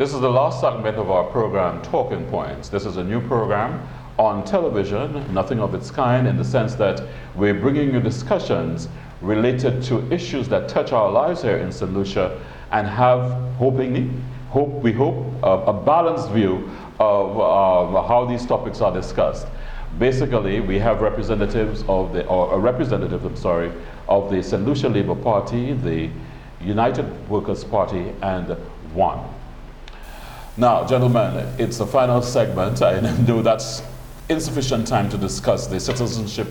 This is the last segment of our program, Talking Points. This is a new program on television, nothing of its kind, in the sense that we're bringing you discussions related to issues that touch our lives here in St Lucia and have, we hope, a balanced view of how these topics are discussed. Basically, we have representatives of a representative, of the St Lucia Labour Party, the United Workers' Party, and one. Now, gentlemen, it's the final segment. I know that's insufficient time to discuss the citizenship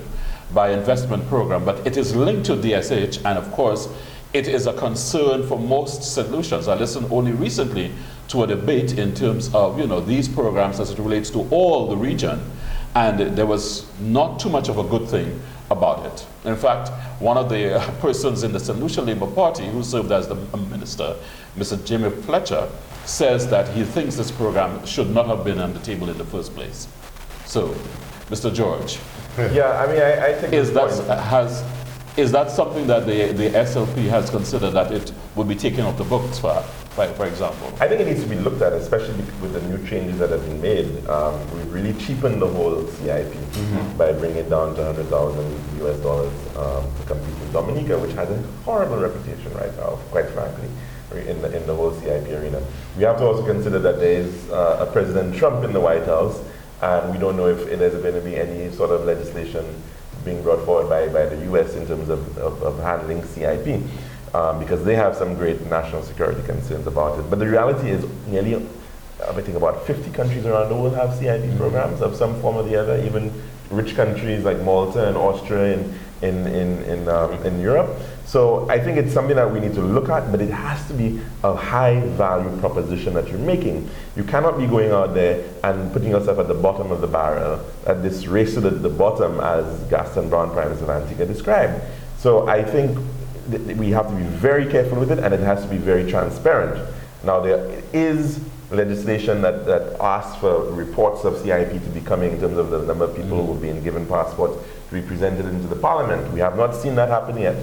by investment program, but it is linked to DSH, and of course, it is a concern for most St. Lucians. I listened only recently to a debate in terms of, these programs as it relates to all the region, and there was not too much of a good thing about it. In fact, one of the persons in the St. Lucia Labour Party who served as the minister, Mr. Jimmy Fletcher, says that he thinks this program should not have been on the table in the first place. So, Mr. George. Yeah, I mean, I think is that something that the SLP has considered that it would be taken off the books, for example? I think it needs to be looked at, especially with the new changes that have been made. We've really cheapened the whole CIP by bringing it down to $100,000 US to compete with Dominica, which has a horrible reputation right now, quite frankly, in the whole CIP arena. We have to also consider that there is a President Trump in the White House, and we don't know if there's going to be any sort of legislation being brought forward by the US in terms of handling CIP, because they have some great national security concerns about it. But the reality is nearly, I think about 50 countries around the world have CIP programs of some form or the other, even rich countries like Malta and Austria in Europe. So I think it's something that we need to look at, but it has to be a high value proposition that you're making. You cannot be going out there and putting yourself at the bottom of the barrel, at this race to the bottom, as Gaston Brown, Prime Minister of Antigua, described. So I think we have to be very careful with it, and it has to be very transparent. Now, there is legislation that asks for reports of CIP to be coming in terms of the number of people who have been given passports to be presented into the parliament. We have not seen that happen yet.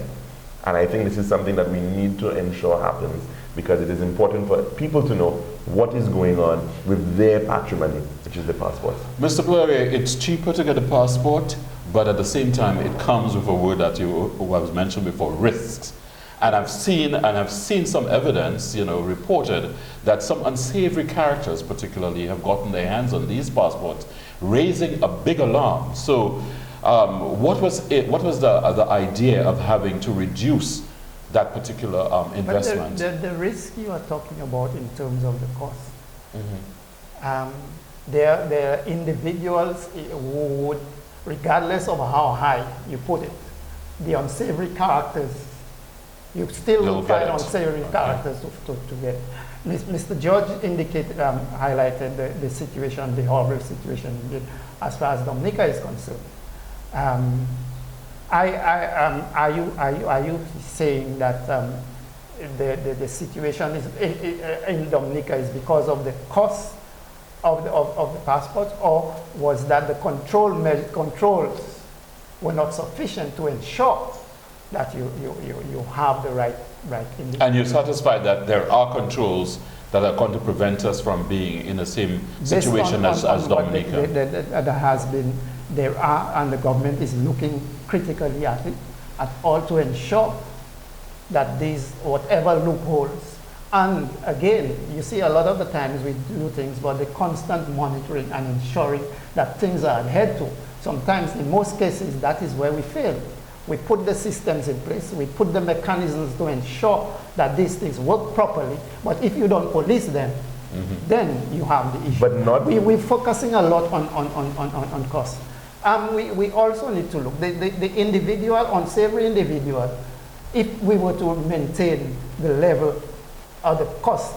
And I think this is something that we need to ensure happens, because it is important for people to know what is going on with their patrimony, which is the passport. Mr. Blurry, it's cheaper to get a passport, but at the same time, it comes with a word that was mentioned before, risks. And I've seen some evidence, reported that some unsavory characters, particularly, have gotten their hands on these passports, raising a big alarm. So, what was the idea of having to reduce that particular investment? But the risk you are talking about in terms of the cost. There are individuals who would, regardless of how high you put it, the unsavory characters, you still will find unsavory characters to get. Mr. George indicated, highlighted the situation, the horrible situation as far as Dominica is concerned. Are you saying that the situation is in Dominica is because of the cost of the passports, or was that the controls were not sufficient to ensure that you have the right individual? And you're satisfied that there are controls that are going to prevent us from being in the same situation as Dominica? There has been. There are, and the government is looking critically at it, at all to ensure that these, whatever loopholes, and again, you see a lot of the times we do things, but the constant monitoring and ensuring that things are adhered to. Sometimes, in most cases, that is where we fail. We put the systems in place, we put the mechanisms to ensure that these things work properly, but if you don't police them, then you have the issue. But not we're focusing a lot on cost. We also need to look, the individual, unsavory individual, if we were to maintain the level of the cost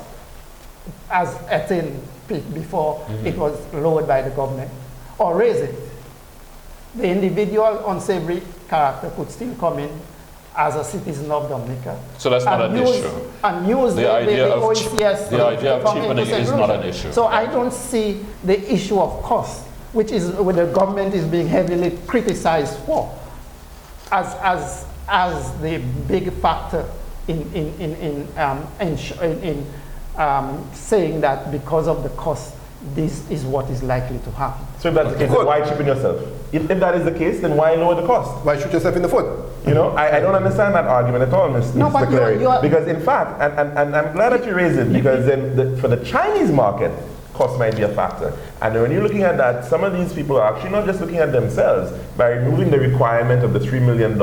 as attained before it was lowered by the government, or raise it, the individual unsavory character could still come in as a citizen of Dominica. So that's not an issue. And use the idea of cheapening is not an issue. So I don't see the issue of cost, which is what the government is being heavily criticized for, as the big factor in saying that because of the cost, this is what is likely to happen. So if that's the case, then why cheapen yourself? If that is the case, then why lower the cost? Why shoot yourself in the foot? You know, I don't understand that argument at all, No, Mr. but Clary. you are Because in fact, and I'm glad that you raised it, because for the Chinese market, cost might be a factor. And when you're looking at that, some of these people are actually not just looking at themselves. By removing the requirement of the $3 million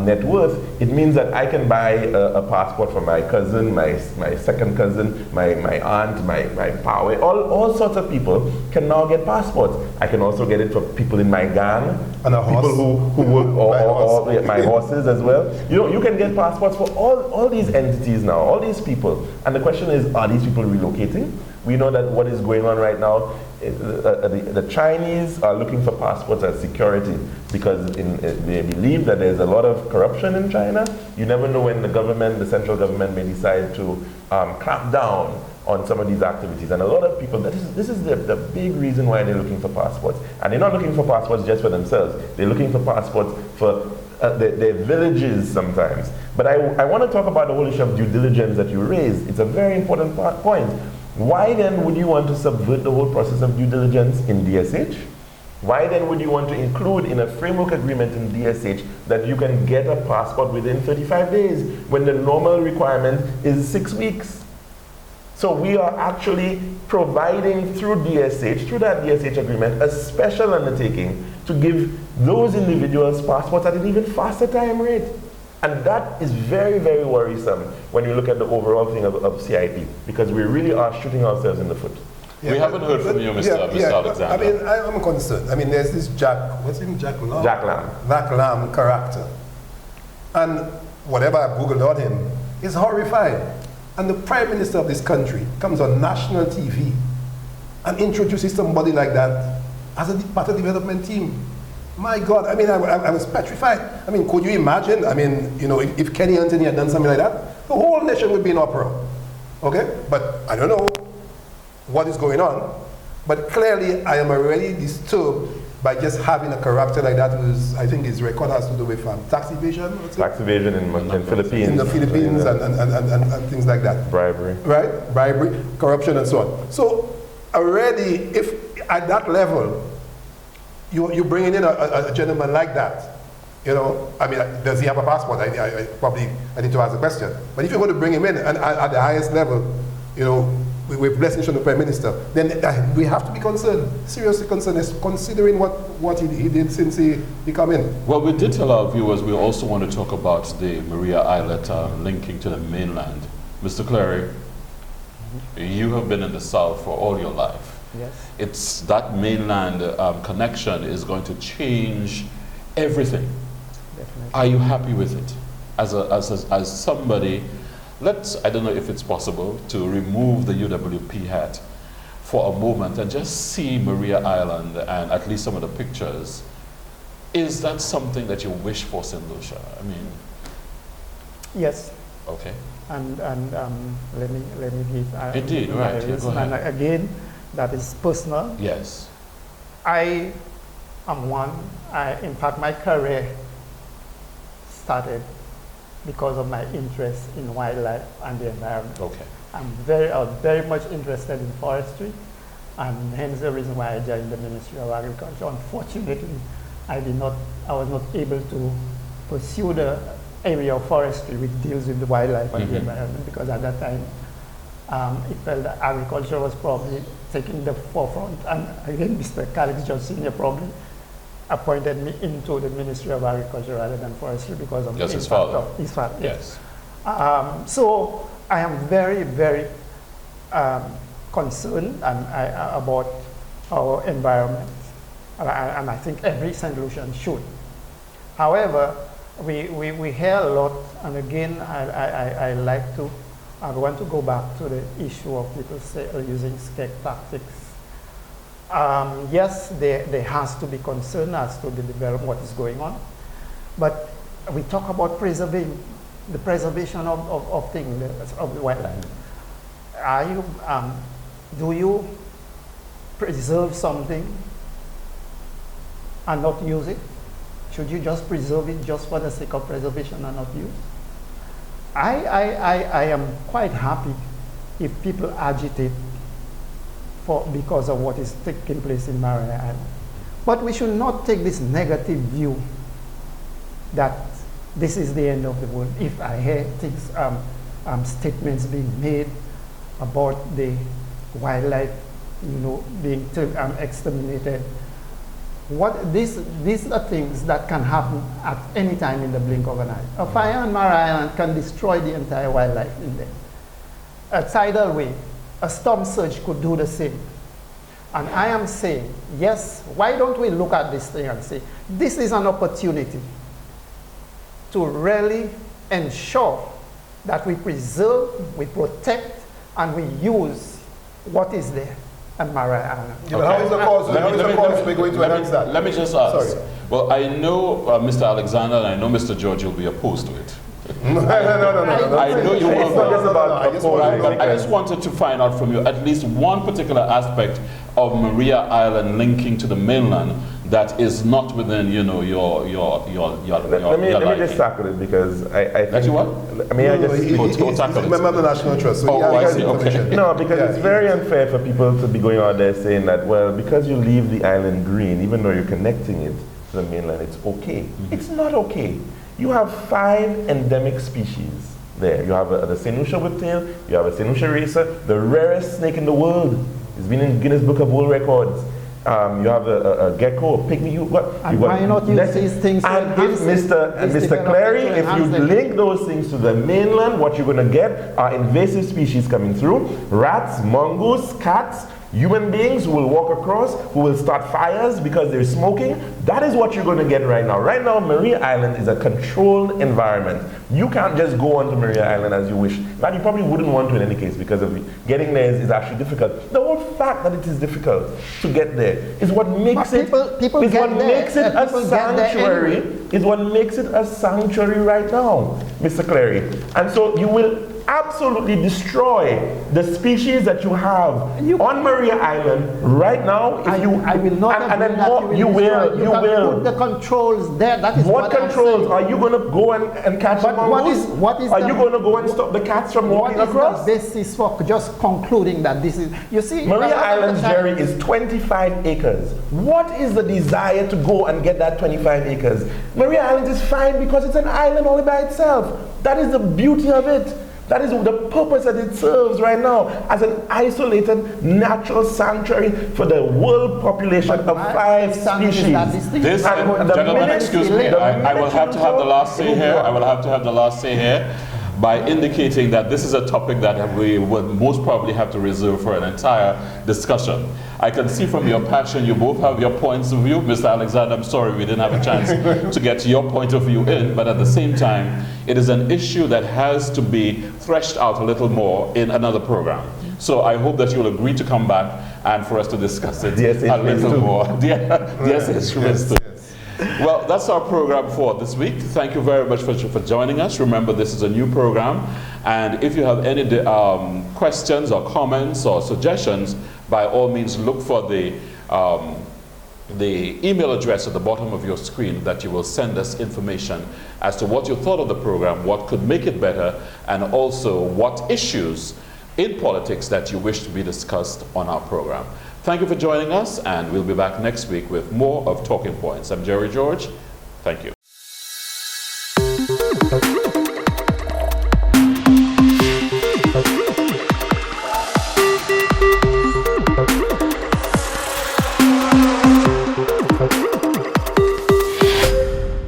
net worth, it means that I can buy a passport for my cousin, my second cousin, my aunt, my power, all sorts of people can now get passports. I can also get it for people in my gang, And a horse. people who work, or my horses as well. You know, you can get passports for all these entities now, all these people. And the question is, are these people relocating? We know that what is going on right now, the Chinese are looking for passports as security because they believe that there's a lot of corruption in China. You never know when the central government may decide to clamp down on some of these activities. And a lot of people, this is the big reason why they're looking for passports. And they're not looking for passports just for themselves. They're looking for passports for their villages sometimes. But I want to talk about the whole issue of due diligence that you raised. It's a very important point. Why then would you want to subvert the whole process of due diligence in DSH? Why then would you want to include in a framework agreement in DSH that you can get a passport within 35 days when the normal requirement is 6 weeks? So we are actually providing through DSH, through that DSH agreement, a special undertaking to give those individuals passports at an even faster time rate. And that is very, very worrisome when you look at the overall thing of CIP, because we really are shooting ourselves in the foot. Yeah, we haven't heard from you, Mr. Alexander. I mean, I'm concerned. I mean, there's this what's his name, Jack Lamb? Jack Lamb. Jack Lamb character. And whatever I Googled on him is horrified. And the Prime Minister of this country comes on national TV and introduces somebody like that as a part of the development team. My God, I mean, I was petrified. I mean, could you imagine? I mean, you know, if Kenny Anthony had done something like that, the whole nation would be in uproar. Okay? But I don't know what is going on. But clearly, I am already disturbed by just having a character like that who's, I think his record has to do with tax evasion. Tax evasion in Philippines. In the Philippines and things like that. Bribery. Right? Bribery, corruption, and so on. So already, if at that level, you're bringing in a gentleman like that, you know, I mean, does he have a passport? I need to ask the question. But if you're going to bring him in and at the highest level, you know, with blessings from the Prime Minister, then we have to be concerned, seriously concerned, considering what he did since he come in. Well, we did tell our viewers we also want to talk about the Maria Islet linking to the mainland. Mr. Clary, you have been in the South for all your life. Yes. It's that mainland connection is going to change everything. Definitely. Are you happy with it? As somebody, I don't know if it's possible to remove the UWP hat for a moment and just see Maria Island and at least some of the pictures. Is that something that you wish for St. Lucia? I mean, Yes. okay. And let me give Indeed, my right. Yeah, reason. go ahead. And again, that is personal. Yes. I am one. In fact, my career started because of my interest in wildlife and the environment. Okay. I was very much interested in forestry, and hence the reason why I joined the Ministry of Agriculture. Unfortunately, I was not able to pursue the area of forestry which deals with the wildlife and the environment, because at that time it felt that agriculture was probably taking the forefront. And again, Mr. Calix Judge Sr. probably appointed me into the Ministry of Agriculture rather than forestry because of Yes, the his impact father. of his father. Yes. So I am very, very concerned about our environment, and I think every St. Lucian should. However, we hear a lot, and again, I want to go back to the issue of people using scare tactics. Yes, there has to be concern as to the development, what is going on, but we talk about preserving the preservation of things, of the wildlife. Do you preserve something and not use it? Should you just preserve it just for the sake of preservation and not use? I am quite happy if people agitate because of what is taking place in Maria Island. But we should not take this negative view that this is the end of the world. If I hear things, statements being made about the wildlife, being exterminated, these are things that can happen at any time in the blink of an eye. A fire on Maria Island can destroy the entire wildlife in there. A tidal wave, a storm surge could do the same. And I am saying, yes, why don't we look at this thing and say, this is an opportunity to really ensure that we preserve, we protect, and we use what is there at Maria Island. Yeah, how is the cause? We're going to enhance that? Let me just ask. Sorry. Well, I know Mr. Alexander and I know Mr. George will be opposed to it. No. I know you It's not just about but I just wanted to find out from you at least one particular aspect of Maria Island linking to the mainland that is not within, your Let me just tackle it because I think... That you what? He's a member of the National Trust. So I see, okay. No, because it's very unfair for people to be going out there saying that, well, because you leave the island green, even though you're connecting it to the mainland, it's okay. It's not okay. You have 5 endemic species there. You have the St Lucia whiptail, you have a St Lucia racer, the rarest snake in the world. It's been in Guinness Book of World Records. You have a gecko, a pygmy. Why not use these things to enhance Mr. Clary, if you link those things to the mainland, what you're going to get are invasive species coming through. Rats, mongoose, cats, human beings who will walk across, who will start fires because they're smoking. That is what you're going to get right now. Right now, Maria Island is a controlled environment. You can't just go onto Maria Island as you wish. But you probably wouldn't want to in any case because of getting there is actually difficult. The whole fact that it is difficult to get there is what makes it a sanctuary. Is what makes it a sanctuary right now, Mr. Clary. And so you will absolutely destroy the species that you have on Maria Island right now. I will not. And you will. Put the controls there. That is what controls are you going to go and catch the mongoose? Are you going to go and stop the cats from walking across? What is the basis for just concluding that this is? You see, Maria Island, Jerry, is 25 acres. What is the desire to go and get that 25 acres? Maria Island is fine because it's an island all by itself. That is the beauty of it. That is the purpose that it serves right now as an isolated natural sanctuary for the world population of 5 species. Gentlemen, excuse me, I will have to have the last say here. I will have to have the last say here by indicating that this is a topic that we would most probably have to reserve for an entire discussion. I can see from your passion you both have your points of view. Mr. Alexander, I'm sorry we didn't have a chance to get your point of view in, but at the same time, it is an issue that has to be threshed out a little more in another program. So I hope that you'll agree to come back and for us to discuss it a little more. Yes. Well, that's our program for this week. Thank you very much for joining us. Remember, this is a new program, and if you have any questions or comments or suggestions, by all means look for the email address at the bottom of your screen that you will send us information as to what you thought of the program, what could make it better, and also what issues in politics that you wish to be discussed on our program. Thank you for joining us, and we'll be back next week with more of Talking Points. I'm Jerry George. Thank you.